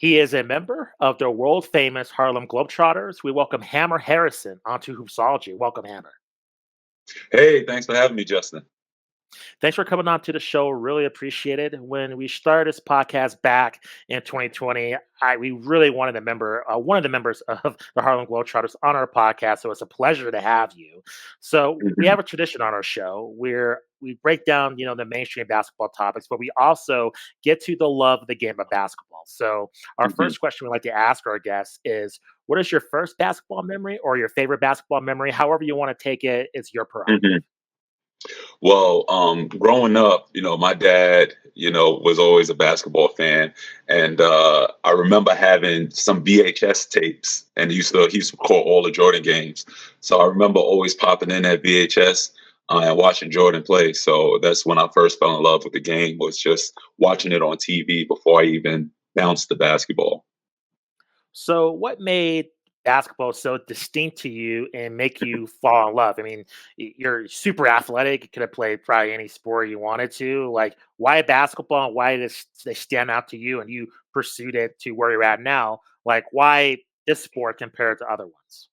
He is a member of the world famous Harlem Globetrotters. We welcome Hammer Harrison onto Hoopsology. Welcome, Hammer. Hey, thanks for having me, Justin. Thanks for coming on to the show. Really appreciate it. When we started this podcast back in 2020, we really wanted a member, one of the members of the Harlem Globetrotters on our podcast. So it's a pleasure to have you. So we Mhm, have a tradition on our show where we break down, the mainstream basketball topics, but we also get to the love of the game of basketball. So our mhm, first question we like to ask our guests is, what is your first basketball memory or your favorite basketball memory? However you want to take it, it's your prerogative. mhm. Well, growing up, my dad, was always a basketball fan, and I remember having some VHS tapes, and he used to record all the Jordan games. So I remember always popping in that VHS and watching Jordan play. So that's when I first fell in love with the game, was just watching it on TV before I even bounced the basketball. So, what made basketball so distinct to you and make you fall in love? I mean, you're super athletic. You could have played probably any sport you wanted to. Like, why basketball? And why does they stand out to you? And you pursued it to where you're at now. Like, why this sport compared to other ones?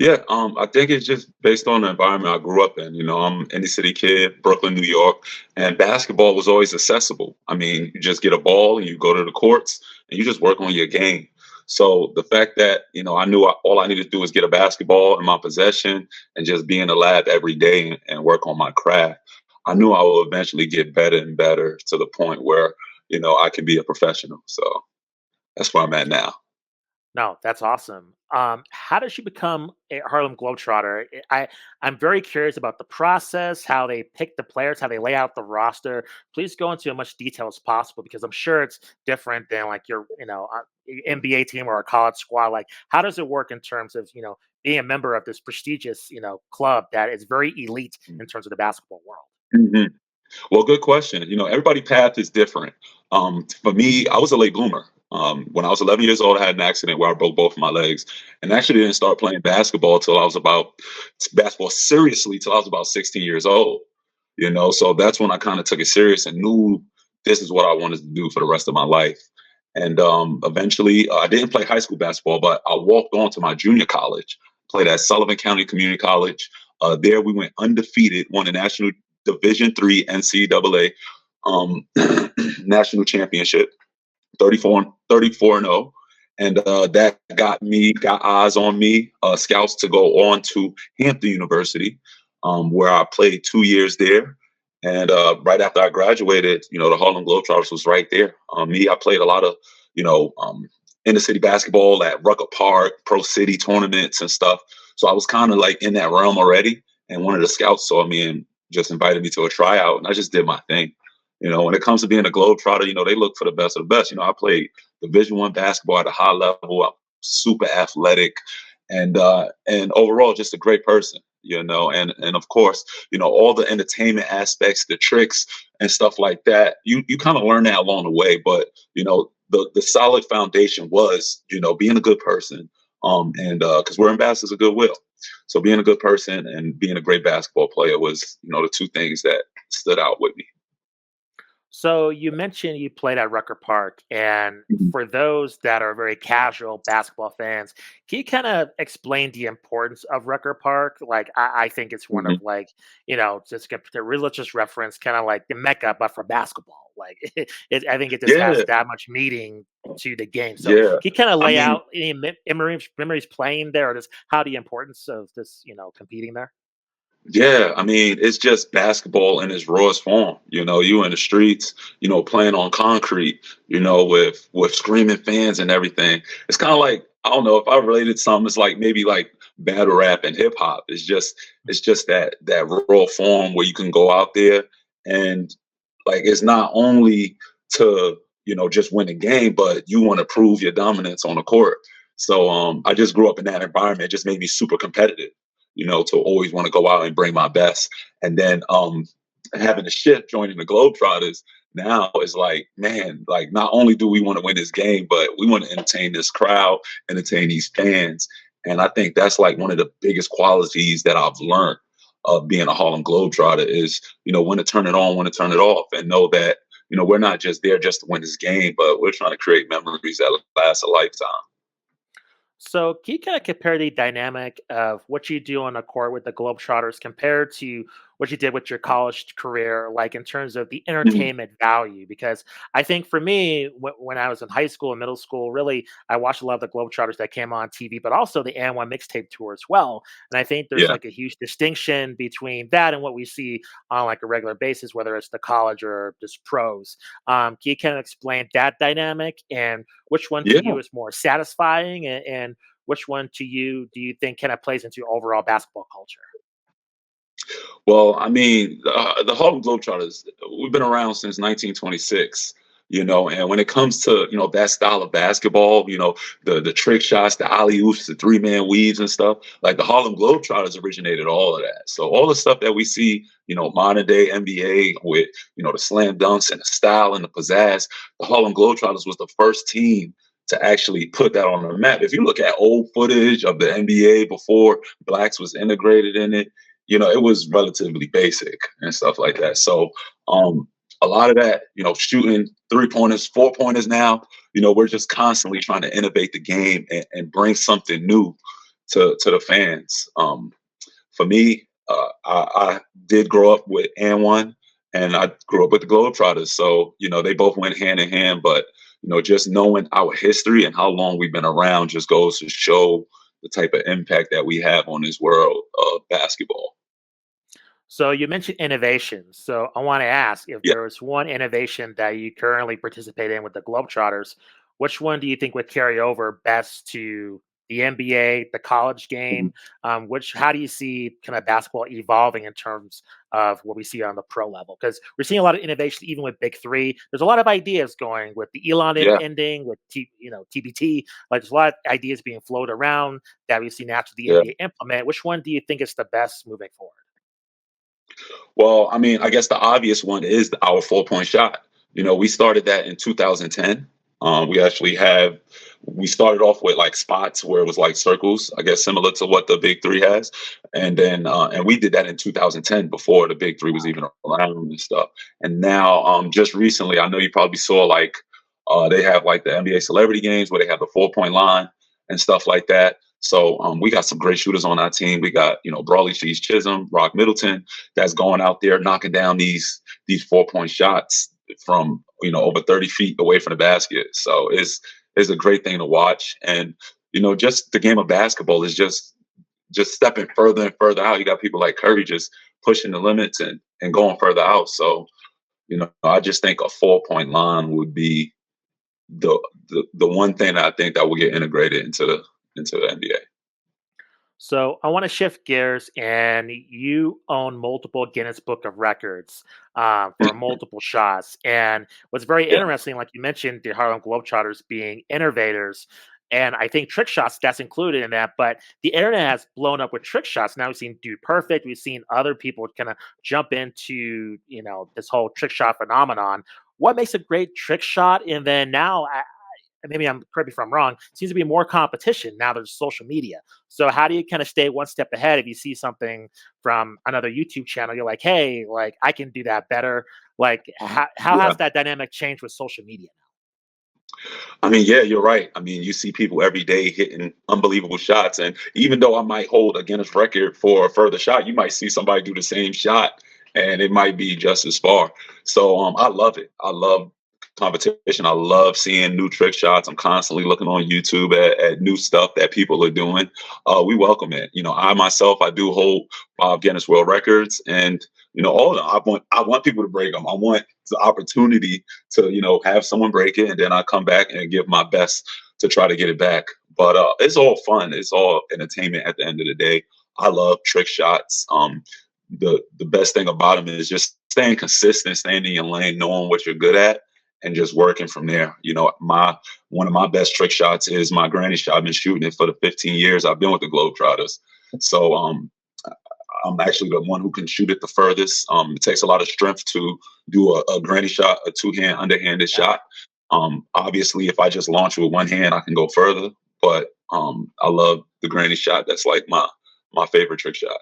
Yeah, I think it's just based on the environment I grew up in. I'm inner city kid, Brooklyn, New York, and basketball was always accessible. I mean, you just get a ball and you go to the courts and you just work on your game. So the fact that I knew all I needed to do was get a basketball in my possession and just be in the lab every day and work on my craft, I knew I would eventually get better and better to the point where I can be a professional. So that's where I'm at now. No, that's awesome. How did you become a Harlem Globetrotter? I'm very curious about the process, how they pick the players, how they lay out the roster. Please go into as much detail as possible because I'm sure it's different than like your NBA team or a college squad. Like, how does it work in terms of being a member of this prestigious club that is very elite in terms of the basketball world? Mhm. Well, good question. Everybody' path is different. For me, I was a late bloomer. When I was 11 years old, I had an accident where I broke both of my legs, and actually didn't start playing basketball till I was about basketball seriously till I was about 16 years old. So that's when I kind of took it serious and knew this is what I wanted to do for the rest of my life. And eventually, I didn't play high school basketball, but I walked on to my junior college, played at Sullivan County Community College. There, we went undefeated, won the national Division III NCAA national championship, 34-0. And that got eyes on me, scouts to go on to Hampton University, where I played 2 years there. And right after I graduated, the Harlem Globetrotters was right there. I played a lot of, you know, um, inner city basketball at Rucker Park, pro city tournaments and stuff. So I was kind of like in that realm already. And one of the scouts saw me and just invited me to a tryout, and I just did my thing. When it comes to being a Globetrotter, they look for the best of the best. I played Division I basketball at a high level. I'm super athletic, and overall just a great person. And of course, all the entertainment aspects, the tricks and stuff like that. You kind of learn that along the way, but the solid foundation was being a good person. And because we're ambassadors of goodwill, so being a good person and being a great basketball player was the two things that stood out with me. So you mentioned you played at Rucker Park, and Mhm. for those that are very casual basketball fans, can you kind of explain the importance of Rucker Park? Like, I think it's one of Mhm. like just a religious reference, kind of like the Mecca, but for basketball. Like, I think it just has Yeah, that much meaning to the game. So, can yeah. you kind of I lay mean, out any memories playing there, or just how the importance of this, competing there? yeah. I mean, it's just basketball in its rawest form. You in the streets, playing on concrete, with screaming fans and everything. It's kind of like, I don't know if I related something. It's like maybe like battle rap and hip hop. It's just that raw form where you can go out there and like it's not only to just win a game, but you want to prove your dominance on the court. So I just grew up in that environment. It just made me super competitive, to always want to go out and bring my best. And then having a shift joining the Globetrotters now is like, man, like not only do we want to win this game, but we want to entertain this crowd, entertain these fans. And I think that's like one of the biggest qualities that I've learned of being a Harlem Globetrotter is, when to turn it on, when to turn it off, and know that, we're not just there just to win this game, but we're trying to create memories that last a lifetime. So, can you kind of compare the dynamic of what you do on the court with the Globetrotters compared to what you did with your college career, like in terms of the Mhm. entertainment value? Because I think for me, when I was in high school and middle school, really, I watched a lot of the Globetrotters that came on TV, but also the AN1 mixtape tour as well. And I think there's Yeah, like a huge distinction between that and what we see on like a regular basis, whether it's the college or just pros. Can you kind of explain that dynamic and which one to yeah. you is more satisfying and which one to you do you think kind of plays into overall basketball culture? Well, I mean, the Harlem Globetrotters, we've been around since 1926, and when it comes to, that style of basketball, the trick shots, the alley oops, the three-man weaves and stuff, like the Harlem Globetrotters originated all of that. So all the stuff that we see, modern day NBA with, the slam dunks and the style and the pizzazz, the Harlem Globetrotters was the first team to actually put that on the map. If you look at old footage of the NBA before blacks was integrated in it, it was relatively basic and stuff like that. So um, a lot of that, shooting 3 pointers, 4 pointers now, we're just constantly trying to innovate the game and bring something new to the fans. For me, I did grow up with N1 and I grew up with the Globetrotters. So, they both went hand in hand, but just knowing our history and how long we've been around just goes to show the type of impact that we have on this world of basketball. So you mentioned innovation. So I want to ask if Yeah. there was one innovation that you currently participate in with the Globetrotters, which one do you think would carry over best to the NBA, the college Mhm. game? Which how do you see kind of basketball evolving in terms of what we see on the pro level? Because we're seeing a lot of innovation even with Big Three. There's a lot of ideas going with the Elon Yeah. ending with TBT. Like there's a lot of ideas being floated around that we've seen after the Yeah. NBA implement. Which one do you think is the best moving forward? Well, I mean, I guess the obvious one is our 4 point shot. We started that in 2010. We actually we started off with like spots where it was like circles, I guess similar to what the Big Three has. And we did that in 2010 before the Big Three was even around and stuff. And now, just recently, I know you probably saw like, they have like the NBA celebrity games where they have the 4 point line and stuff like that. So we got some great shooters on our team. We got, Brawley Cheese Chisholm, Rock Middleton, that's going out there knocking down these 4 point shots from over 30 feet away from the basket. So it's a great thing to watch, and just the game of basketball is just stepping further and further out. You got people like Curry just pushing the limits and going further out. So I just think a 4 point line would be the one thing that I think that will get integrated into the NBA. So I want to shift gears, and you own multiple Guinness Book of Records for multiple shots. And what's very Yeah, interesting, like you mentioned, the Harlem Globetrotters being innovators, and I think trick shots that's included in that. But the internet has blown up with trick shots. Now we've seen Dude Perfect. We've seen other people kind of jump into this whole trick shot phenomenon. What makes a great trick shot? And then now and maybe I'm correct me if I'm wrong, seems to be more competition now. There's social media. So how do you kind of stay one step ahead if you see something from another YouTube channel? You're like, hey, like I can do that better. Like how yeah. has that dynamic changed with social media now? I mean, yeah, you're right. I mean, you see people every day hitting unbelievable shots. And even though I might hold a Guinness record for a further shot, you might see somebody do the same shot and it might be just as far. So I love it. I love competition. I love seeing new trick shots. I'm constantly looking on YouTube at new stuff that people are doing. We welcome it. I myself, I do hold Guinness World Records, and all of them. I want people to break them. I want the opportunity to have someone break it, and then I come back and give my best to try to get it back. But it's all fun. It's all entertainment at the end of the day. I love trick shots. The best thing about them is just staying consistent, staying in your lane, knowing what you're good at, and just working from there. My one of my best trick shots is my granny shot. I've been shooting it for the 15 years I've been with the Globetrotters. So I'm actually the one who can shoot it the furthest. It takes a lot of strength to do a granny shot, a two-hand underhanded Yeah. shot. Obviously, if I just launch with one hand, I can go further. But I love the granny shot. That's like my favorite trick shot.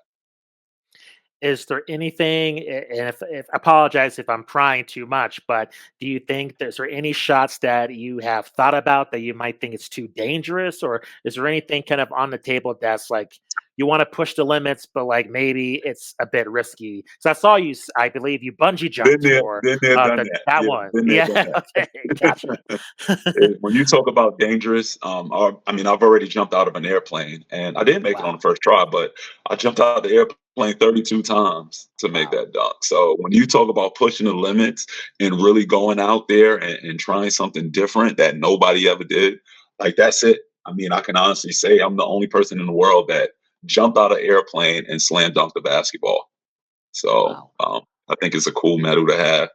is there anything, and if apologize if I'm prying too much, but do you think there's there any shots that you have thought about that you might think it's too dangerous, or is there anything kind of on the table that's like you want to push the limits, but like maybe it's a bit risky? So I saw you, I believe you bungee jumped for Been there, done the, that. that Yeah, one. been there, Yeah, done that. okay, gotcha. When you talk about dangerous, I mean, I've already jumped out of an airplane, and I didn't make it on Wow, the first try, but I jumped out of the airplane 32 times to make wow, that dunk. So when you talk about pushing the limits and really going out there and trying something different that nobody ever did, like that's it. I mean, I can honestly say I'm the only person in the world that jumped out of an airplane and slam dunked the basketball. So wow. I think it's a cool medal to have.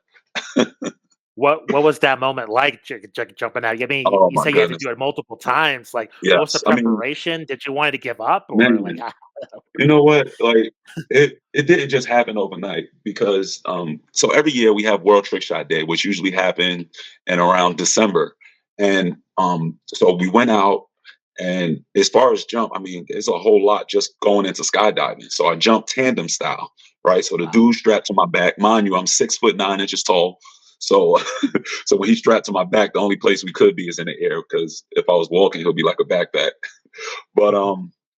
What was that moment like jumping out? I mean, Oh you my say you had to goodness. do it multiple times. Like, what was the Yes. I mean, preparation? Did you want to give up, or like, man, you know what? Like it didn't just happen overnight because so every year we have World Trick Shot Day, which usually happen in around December. And so we went out, and as far as jump, I mean, there's a whole lot just going into skydiving. So I jumped tandem style, right? So the wow, dude strapped to my back. Mind you, I'm 6'9" tall. So so when he's strapped to my back, the only place we could be is in the air because if I was walking, he'll be like a backpack. But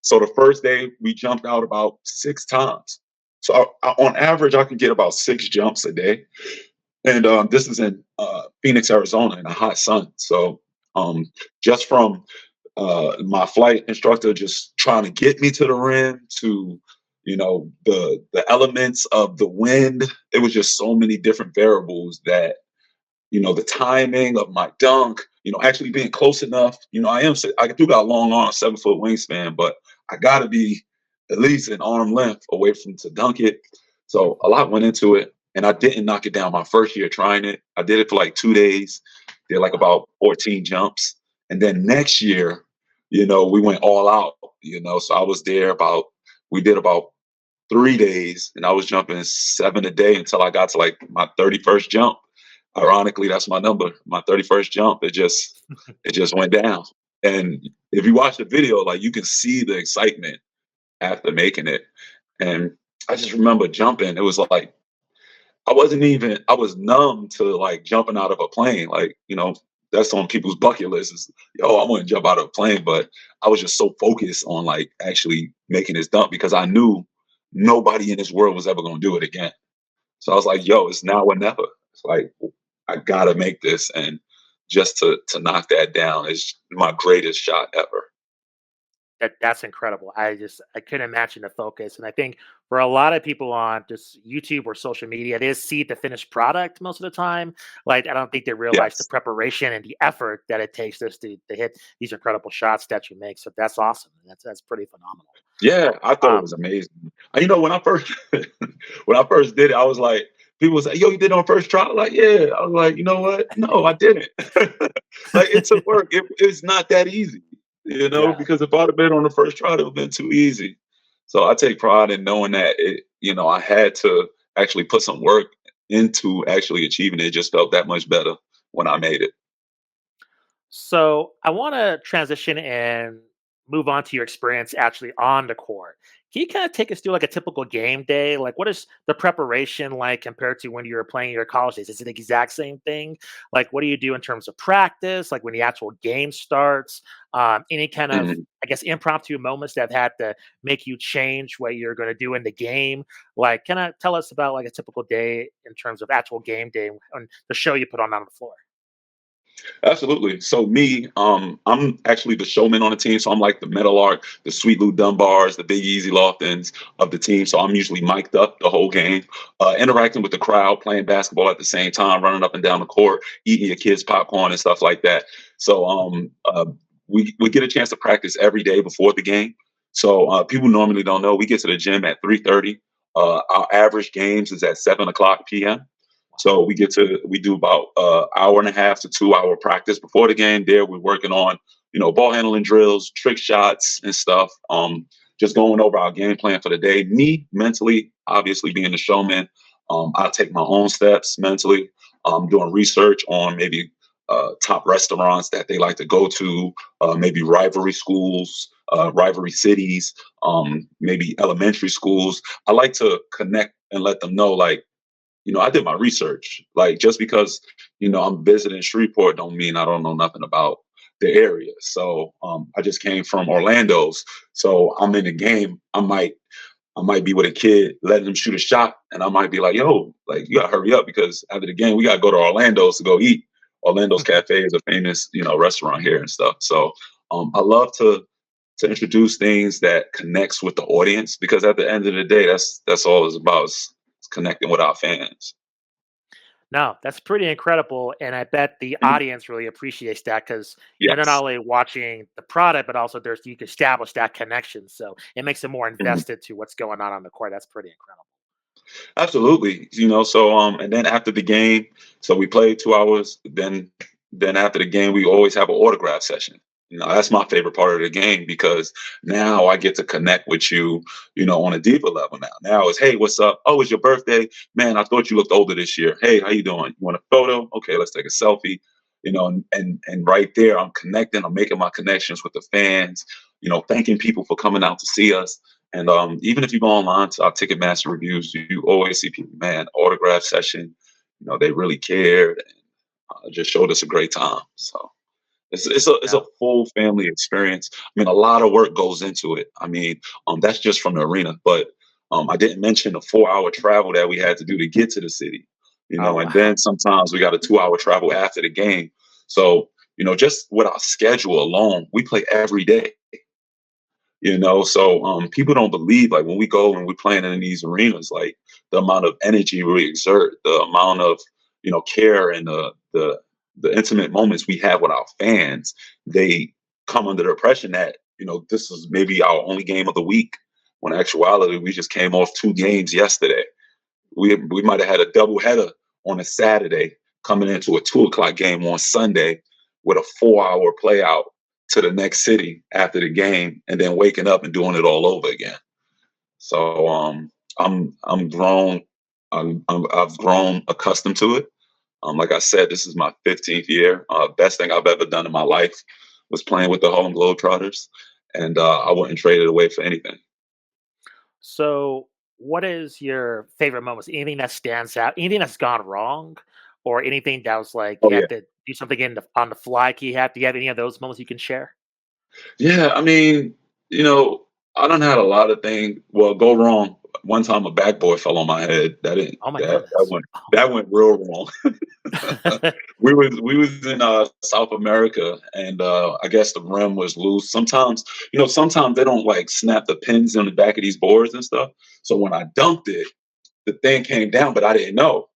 so the first day we jumped out about 6 times. So on average, I can get about 6 jumps a day, and this is in Phoenix, Arizona, in the hot sun. So um, just from my flight instructor just trying to get me to the rim to the elements of the wind, it was just so many different variables that the timing of my dunk, actually being close enough. I do got long arms, 7 foot wingspan, but I got to be at least an arm length away from to dunk it. So a lot went into it, and I didn't knock it down my first year trying it. I did it for like 2 days, did like wow, about 14 jumps, and then next year, we went all out. So I was there we did about 3 days, and I was jumping 7 a day until I got to like my 31st jump. Ironically, that's my number. My 31st jump, it just went down. And if you watch the video, like you can see the excitement after making it. And I just remember jumping. It was like I was numb to like jumping out of a plane. Like, that's on people's bucket list is, yo, I want to jump out of a plane. But I was just so focused on like actually making this dunk because I knew nobody in this world was ever gonna do it again. So I was like, yo, it's now or never. It's like I gotta make this, and just to knock that down is my greatest shot ever. that's incredible. I couldn't imagine the focus, and I think for a lot of people on just YouTube or social media, they just see the finished product most of the time. Like, I don't think they realize the Yes. preparation and the effort that it takes just to hit these incredible shots that you make. So that's awesome. That's pretty phenomenal. Yeah, I thought it Um, was amazing. When I first when I first did it, I was like, people say, "Yo, you did it on first try?" I'm like, yeah. I was like, you know what? No, I didn't. Like it took work. It's not that easy, yeah. because if I'd have been on the first try, it would have been too easy. So I take pride in knowing that I had to actually put some work into actually achieving it. It just felt that much better when I made it. So I want to transition and move on to your experience actually on the court. Can you kind of take us through like a typical game day? Like, what is the preparation like compared to when you were playing your college days? Is it the exact same thing? Like, what do you do in terms of practice? Like when the actual game starts? Any kind of, Mhm. I guess, impromptu moments that have had to make you change what you're going to do in the game? Like, can I tell us about like a typical day in terms of actual game day and the show you put on the floor? Absolutely. So me, I'm actually the showman on the team. So I'm like the metal art, the Sweet Lou Dunbars, the Big Easy Loftons of the team. So I'm usually mic'd up the whole game, interacting with the crowd, playing basketball at the same time, running up and down the court, eating your kids' popcorn and stuff like that. So we get a chance to practice every day before the game. So people normally don't know we get to the gym at 3:30. Our average games is at 7 o'clock p.m. So we do about hour and a half to 2 hour practice before the game. There we're working on, ball handling drills, trick shots and stuff. Just going over our game plan for the day. Me mentally, obviously being the showman, I take my own steps mentally, doing research on maybe top restaurants that they like to go to, maybe rivalry schools, rivalry cities, maybe elementary schools. I like to connect and let them know, like, I did my research. Like, just because I'm visiting Shreveport don't mean I don't know nothing about the area. So I just came from Orlando's, so I'm in the game. I might be with a kid, letting him shoot a shot, and I might be like, "Yo, like you gotta hurry up because after the game we gotta go to Orlando's to go eat." Orlando's Cafe is a famous, restaurant here and stuff. So I love to introduce things that connects with the audience because at the end of the day, that's all it's about is connecting with our fans. No, that's pretty incredible, and I bet the Mhm. audience really appreciates that because they're not Yes. only watching the product, but also there's you can establish that connection, so it makes them more Mhm. invested to what's going on the court. That's pretty incredible. Absolutely. So and then after the game, so we played 2 hours, then after the game we always have an autograph session. That's my favorite part of the game because now I get to connect with you, on a deeper level now. Now it's, hey, what's up? Oh, it's your birthday. Man, I thought you looked older this year. Hey, how you doing? You want a photo? Okay, let's take a selfie. And right there I'm connecting, I'm making my connections with the fans, thanking people for coming out to see us. And even if you go online to our Ticketmaster reviews, you always see people, man, autograph session. They really cared and just showed us a great time. So it's a No. full family experience. I mean, a lot of work goes into it. I mean, that's just from the arena, but I didn't mention the 4 hour travel that we had to do to get to the city. Oh, And then wow. sometimes we got a 2 hour travel after the game. So just with our schedule alone, we play every day. So people don't believe, like, when we go and we're playing in these arenas, like the amount of energy we exert, the amount of care and the intimate moments we have with our fans. They come under the impression that this is maybe our only game of the week, when in actuality we just came off 2 games yesterday. We might have had a double header on a Saturday, coming into a 2 o'clock game on Sunday with a 4 hour play out to the next city after the game, and then waking up and doing it all over again. So I'm grown. I've grown accustomed to it. Like I said, this is my 15th year. Best thing I've ever done in my life was playing with the Harlem Globetrotters, and I wouldn't trade it away for anything. So, what is your favorite moments? Anything that stands out? Anything that's gone wrong, or anything that was like Oh you yeah. had to do something on the fly? Do you have any of those moments you can share? Yeah, I mean, I done had a lot of things go wrong. One time a backboard fell on my head. That didn't Oh my that goodness. went that went real wrong. We was in South America, and I guess the rim was loose. Sometimes they don't like snap the pins on the back of these boards and stuff. So when I dunked it, the thing came down, but I didn't know.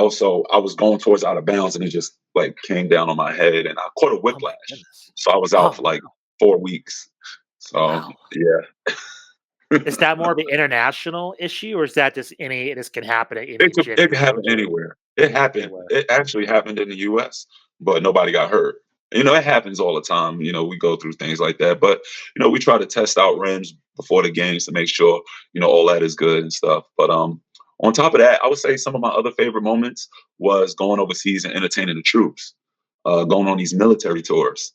So I was going towards out of bounds, and it just like came down on my head, and I caught a Oh my whiplash. goodness. So I was out Oh for like no. 4 weeks. So Wow. yeah, Is that more of an international issue, or is that just any? This can happen at any gym it you could go happen to anywhere. It happened. anywhere. It actually happened in the U.S., but nobody got hurt. It happens all the time. We go through things like that, but we try to test out rims before the games to make sure all that is good and stuff. But on top of that, I would say some of my other favorite moments was going overseas and entertaining the troops, going on these military tours.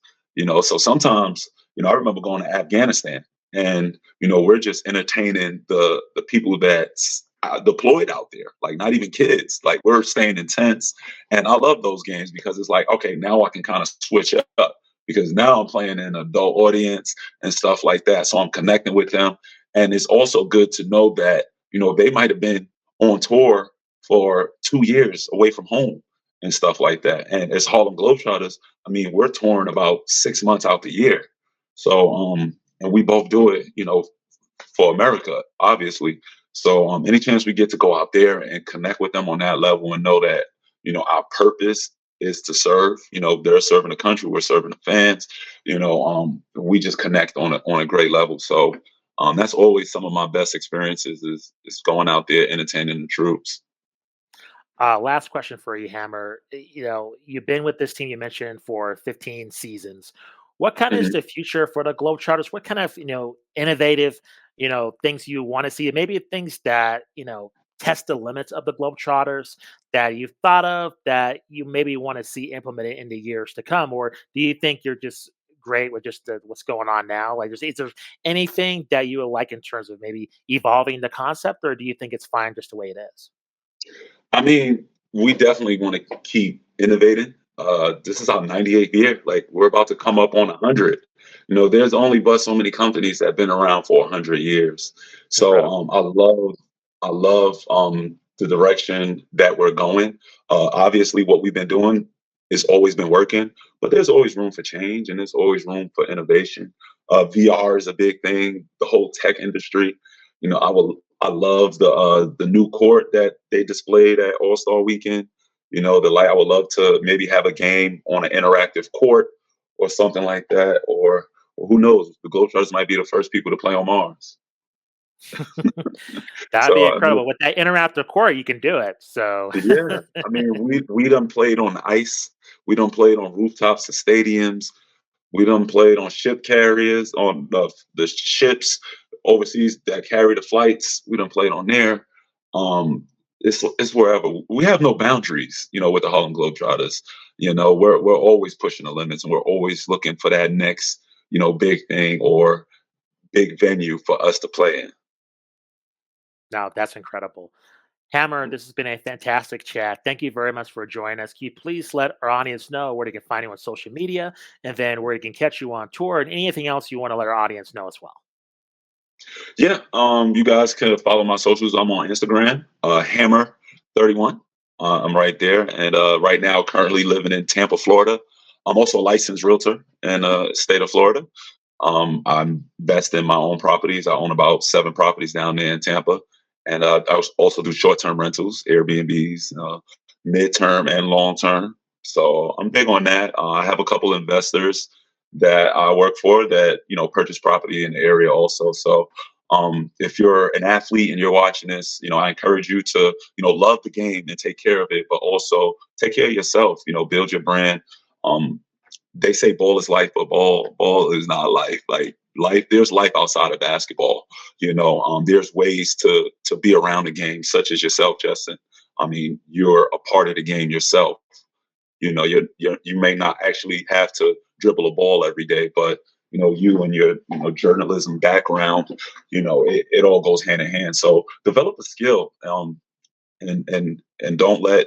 So sometimes I remember going to Afghanistan, and we're just entertaining the people that's deployed out there, like not even kids. Like, we're staying in tents, and I love those games because it's like, okay, now I can kind of switch up because now I'm playing in an adult audience and stuff like that. So I'm connecting with them, and it's also good to know that they might have been on tour for 2 years away from home and stuff like that. And as Harlem Globetrotters, I mean, we're touring about 6 months out the year. So and we both do it, for America, obviously. So any chance we get to go out there and connect with them on that level and know that, our purpose is to serve, they're serving the country, we're serving the fans, we just connect on a great level. So that's always some of my best experiences is going out there entertaining the troops. Last question for you, Hammer. You've been with this team you mentioned for 15 seasons. What kind of is Mhm. the future for the Globetrotters? What kind of innovative things you want to see? Maybe things that test the limits of the Globetrotters that you've thought of that you maybe want to see implemented in the years to come? Or do you think you're just great with just what's going on now? Like, is there anything that you would like in terms of maybe evolving the concept, or do you think it's fine just the way it is? I mean, we definitely want to keep innovating. This is our 98th year. Like we're about to come up on 100. There's only but so many companies that have been around for 100 years. So Incredible. I love the direction that we're going. Obviously, what we've been doing has always been working, but there's always room for change and there's always room for innovation. VR is a big thing. The whole tech industry. I love the new court that they displayed at All Star Weekend. I would love to maybe have a game on an interactive court or something like that. Or who knows? The Globetrotters might be the first people to play on Mars. That'd be So incredible. With that interactive core, you can do it. So yeah, I mean, we done played on ice. We done played on rooftops of stadiums. We done played on ship carriers, on the ships overseas that carry the flights. We done played on there. It's wherever. We have no boundaries, with the Harlem Globetrotters. We're always pushing the limits, and we're always looking for that next, big thing or big venue for us to play in. no, that's incredible. Hammer, this has been a fantastic chat. Thank you very much for joining us. Can you please let our audience know where they can find you on social media and then where they can catch you on tour and anything else you want to let our audience know as well? Yeah, you guys can follow my socials. I'm on Instagram, Hammer31. I'm right there, and right now, currently living in Tampa, Florida. I'm also a licensed realtor in state of Florida. I'm best in my own properties. I own about 7 properties down there in Tampa, and also do short-term rentals, Airbnbs, mid-term and long-term. So I'm big on that. I have a couple investors that I work for that purchase property in the area also. So if you're an athlete and you're watching this, I encourage you to love the game and take care of it, but also take care of yourself. Build your brand. Um, they say ball is life, but ball is not life. Like life, there's life outside of basketball. There's ways to be around the game, such as yourself, Justin. I mean, you're a part of the game yourself. You may not actually have to dribble a ball every day, but you and your journalism background, it all goes hand in hand. So develop a skill. And don't let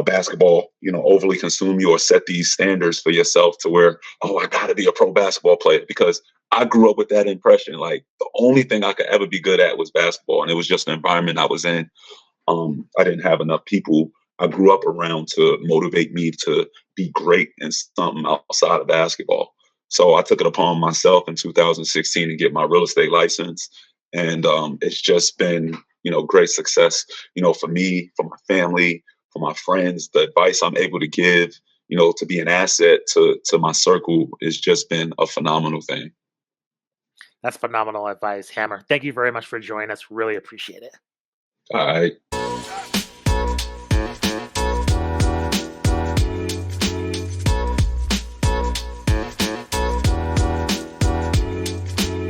basketball overly consume you or set these standards for yourself to where, oh, I got to be a pro basketball player, because I grew up with that impression. Like the only thing I could ever be good at was basketball, and it was just the environment I was in. I didn't have enough people I grew up around to motivate me to be great in something outside of basketball. So I took it upon myself in 2016 to get my real estate license, and it's just been great success. For me, for my family, for my friends. The advice I'm able to give, to be an asset to my circle, has just been a phenomenal thing. That's phenomenal advice, Hammer. Thank you very much for joining us. Really appreciate it. All right.